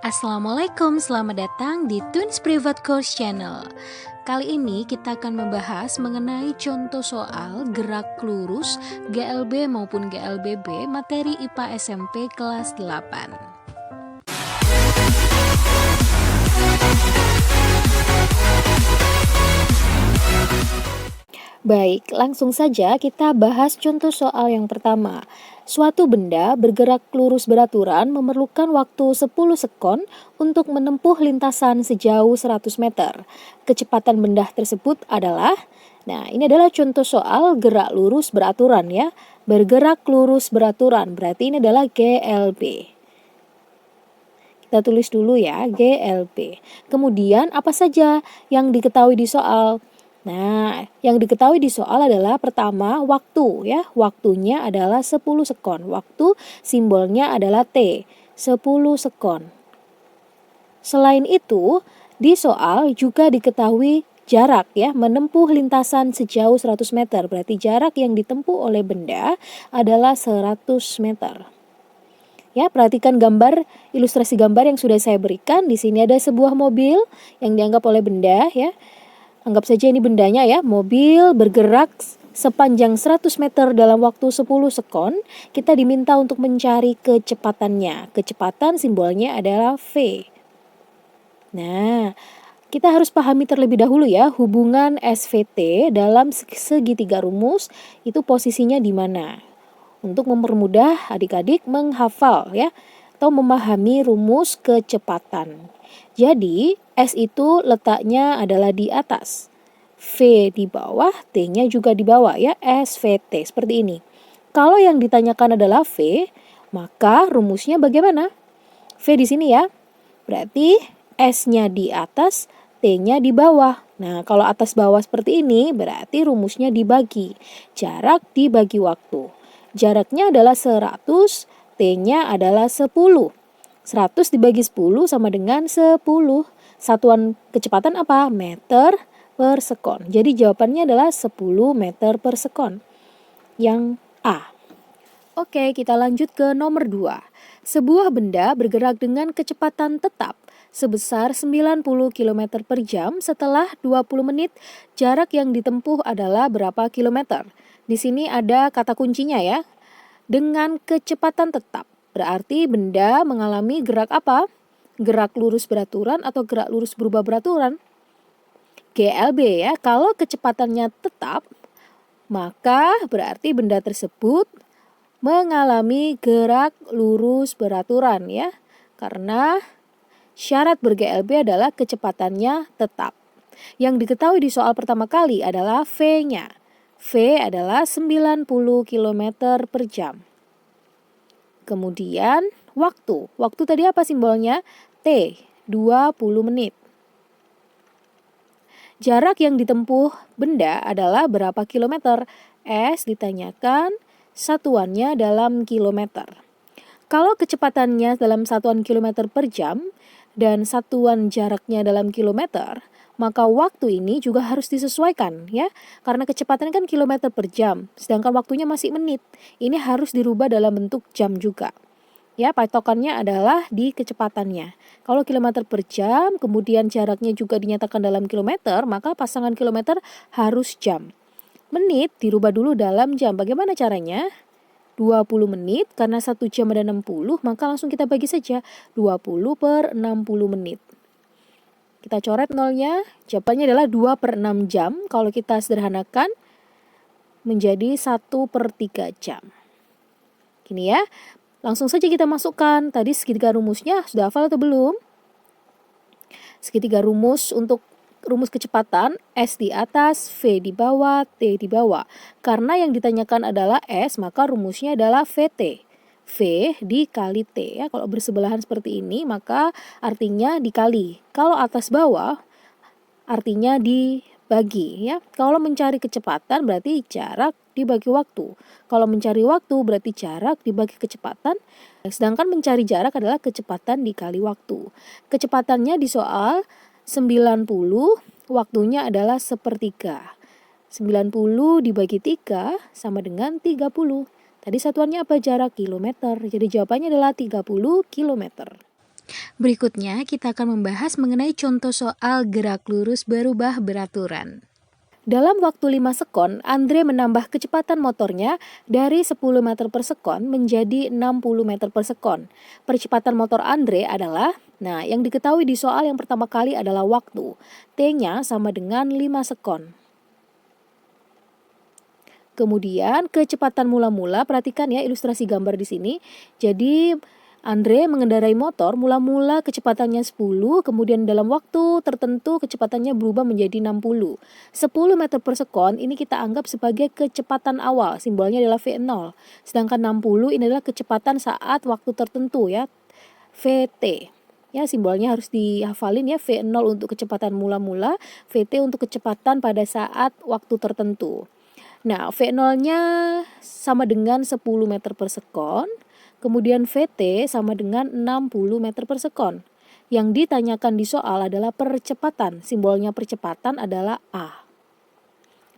Assalamualaikum, selamat datang di Twins Private Course Channel. Kali ini kita akan membahas mengenai contoh soal gerak lurus GLB maupun GLBB materi IPA SMP kelas 8. Baik, langsung saja kita bahas contoh soal yang pertama. Suatu benda bergerak lurus beraturan memerlukan waktu 10 sekon untuk menempuh lintasan sejauh 100 meter. Kecepatan benda tersebut adalah, ini adalah contoh soal gerak lurus beraturan ya. Bergerak lurus beraturan, berarti ini adalah GLB. Kita tulis dulu ya, GLB. Kemudian apa saja yang diketahui di soal? Nah, yang diketahui di soal adalah pertama waktu ya. Waktunya adalah 10 sekon. Waktu simbolnya adalah T, 10 sekon. Selain itu, di soal juga diketahui jarak ya, menempuh lintasan sejauh 100 meter. Berarti jarak yang ditempuh oleh benda adalah 100 meter. Ya, perhatikan ilustrasi gambar yang sudah saya berikan. Di sini ada sebuah mobil yang dianggap oleh benda ya. Anggap saja ini bendanya ya, mobil bergerak sepanjang 100 meter dalam waktu 10 sekon. Kita diminta untuk mencari kecepatannya. Kecepatan simbolnya adalah V. Nah, kita harus pahami terlebih dahulu ya, hubungan SVT dalam segitiga rumus itu posisinya di mana. Untuk mempermudah adik-adik menghafal ya, atau memahami rumus kecepatan. Jadi, S itu letaknya adalah di atas. V di bawah, T-nya juga di bawah ya, SVT seperti ini. Kalau yang ditanyakan adalah V, maka rumusnya bagaimana? V di sini ya. Berarti S-nya di atas, T-nya di bawah. Nah, kalau atas bawah seperti ini, berarti rumusnya dibagi. Jarak dibagi waktu. Jaraknya adalah 100, T-nya adalah 10. 100 dibagi 10 sama dengan 10. Satuan kecepatan apa? Meter per sekon. Jadi jawabannya adalah 10 meter per sekon. Yang A. Oke, kita lanjut ke nomor 2. Sebuah benda bergerak dengan kecepatan tetap sebesar 90 km per jam setelah 20 menit. Jarak yang ditempuh adalah berapa kilometer? Di sini ada kata kuncinya ya. Dengan kecepatan tetap. Berarti benda mengalami gerak apa? Gerak lurus beraturan atau gerak lurus berubah beraturan? GLB ya. Kalau kecepatannya tetap, maka berarti benda tersebut mengalami gerak lurus beraturan ya. Karena syarat ber-GLB adalah kecepatannya tetap. Yang diketahui di soal pertama kali adalah V-nya. V adalah 90 km per jam. Kemudian waktu. Waktu tadi apa simbolnya? T, 20 menit. Jarak yang ditempuh benda adalah berapa kilometer? S ditanyakan satuannya dalam kilometer. Kalau kecepatannya dalam satuan kilometer per jam dan satuan jaraknya dalam kilometer, maka waktu ini juga harus disesuaikan ya. Karena kecepatan kan kilometer per jam, sedangkan waktunya masih menit. Ini harus dirubah dalam bentuk jam juga. Ya, patokannya adalah di kecepatannya. Kalau kilometer per jam, kemudian jaraknya juga dinyatakan dalam kilometer, maka pasangan kilometer harus jam. Menit dirubah dulu dalam jam. Bagaimana caranya? 20 menit, karena 1 jam ada 60, maka langsung kita bagi saja 20 per 60 menit. Kita coret nolnya, jawabannya adalah 2 per 6 jam. Kalau kita sederhanakan menjadi 1 per 3 jam. Gini ya, langsung saja kita masukkan. Tadi segitiga rumusnya sudah hafal atau belum? Segitiga rumus untuk rumus kecepatan, S di atas, V di bawah, T di bawah. Karena yang ditanyakan adalah S, maka rumusnya adalah VT. V dikali T ya. Kalau bersebelahan seperti ini maka artinya dikali. Kalau atas bawah artinya dibagi ya. Kalau mencari kecepatan berarti jarak dibagi waktu. Kalau mencari waktu berarti jarak dibagi kecepatan. Sedangkan mencari jarak adalah kecepatan dikali waktu. Kecepatannya di soal 90, waktunya adalah sepertiga. 90 dibagi 3 sama dengan 30. Tadi satuannya apa? Jarak kilometer. Jadi jawabannya adalah 30 kilometer. Berikutnya, kita akan membahas mengenai contoh soal gerak lurus berubah beraturan. Dalam waktu 5 sekon, Andre menambah kecepatan motornya dari 10 meter per sekon menjadi 60 meter per sekon. Percepatan motor Andre adalah, yang diketahui di soal yang pertama kali adalah waktu. T-nya sama dengan 5 sekon. Kemudian kecepatan mula-mula, perhatikan ya ilustrasi gambar di sini. Jadi Andre mengendarai motor, mula-mula kecepatannya 10, kemudian dalam waktu tertentu kecepatannya berubah menjadi 60. 10 meter per sekon ini kita anggap sebagai kecepatan awal, simbolnya adalah V0. Sedangkan 60 ini adalah kecepatan saat waktu tertentu ya, VT. Ya, simbolnya harus dihafalin ya, V0 untuk kecepatan mula-mula, VT untuk kecepatan pada saat waktu tertentu. Nah, V0-nya sama dengan 10 meter per sekon. Kemudian VT sama dengan 60 meter per sekon. Yang ditanyakan di soal adalah percepatan. Simbolnya percepatan adalah A.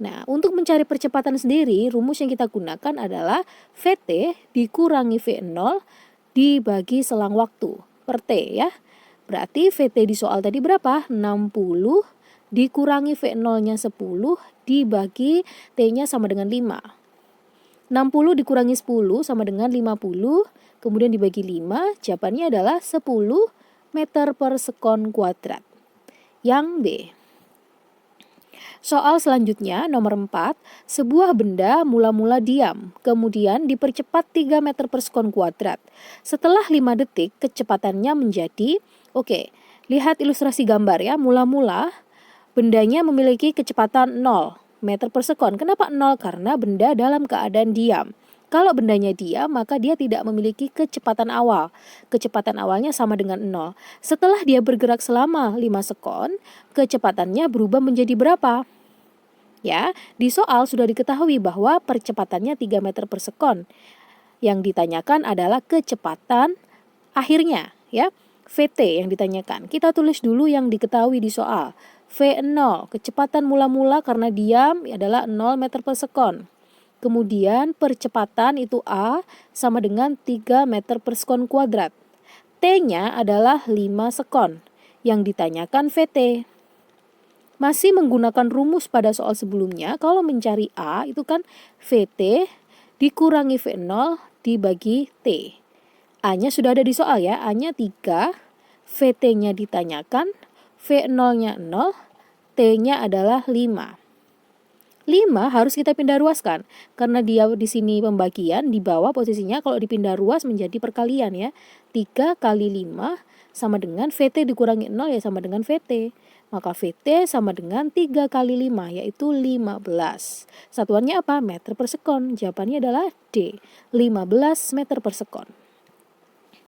Nah, untuk mencari percepatan sendiri, rumus yang kita gunakan adalah VT dikurangi V0 dibagi selang waktu per T ya. Berarti VT di soal tadi berapa? 60 dikurangi V0-nya 10 dibagi T-nya sama dengan 5. 60 dikurangi 10 sama dengan 50, kemudian dibagi 5, jawabannya adalah 10 meter per sekon kuadrat. Yang B. Soal selanjutnya, nomor 4, sebuah benda mula-mula diam, kemudian dipercepat 3 meter per sekon kuadrat. Setelah 5 detik, kecepatannya menjadi, lihat ilustrasi gambar ya, mula-mula bendanya memiliki kecepatan 0 meter per sekon. Kenapa 0? Karena benda dalam keadaan diam. Kalau bendanya diam, maka dia tidak memiliki kecepatan awal. Kecepatan awalnya sama dengan 0. Setelah dia bergerak selama 5 sekon, kecepatannya berubah menjadi berapa? Ya, di soal sudah diketahui bahwa percepatannya 3 meter per sekon. Yang ditanyakan adalah kecepatan akhirnya, ya. VT yang ditanyakan. Kita tulis dulu yang diketahui di soal. V0, kecepatan mula-mula karena diam adalah 0 meter per sekon. Kemudian percepatan itu A sama dengan 3 meter per sekon kuadrat. T-nya adalah 5 sekon. Yang ditanyakan VT. Masih menggunakan rumus pada soal sebelumnya, kalau mencari A itu kan VT dikurangi V0 dibagi T. A-nya sudah ada di soal ya, A-nya 3, VT-nya ditanyakan, V0-nya 0, T-nya adalah 5. 5 harus kita pindah ruaskan, karena dia di sini pembagian, di bawah posisinya kalau dipindah ruas menjadi perkalian ya. 3 kali 5 sama dengan VT dikurangi 0 ya sama dengan VT. Maka VT sama dengan 3 kali 5 yaitu 15. Satuannya apa? Meter per sekon. Jawabannya adalah D, 15 meter per sekon.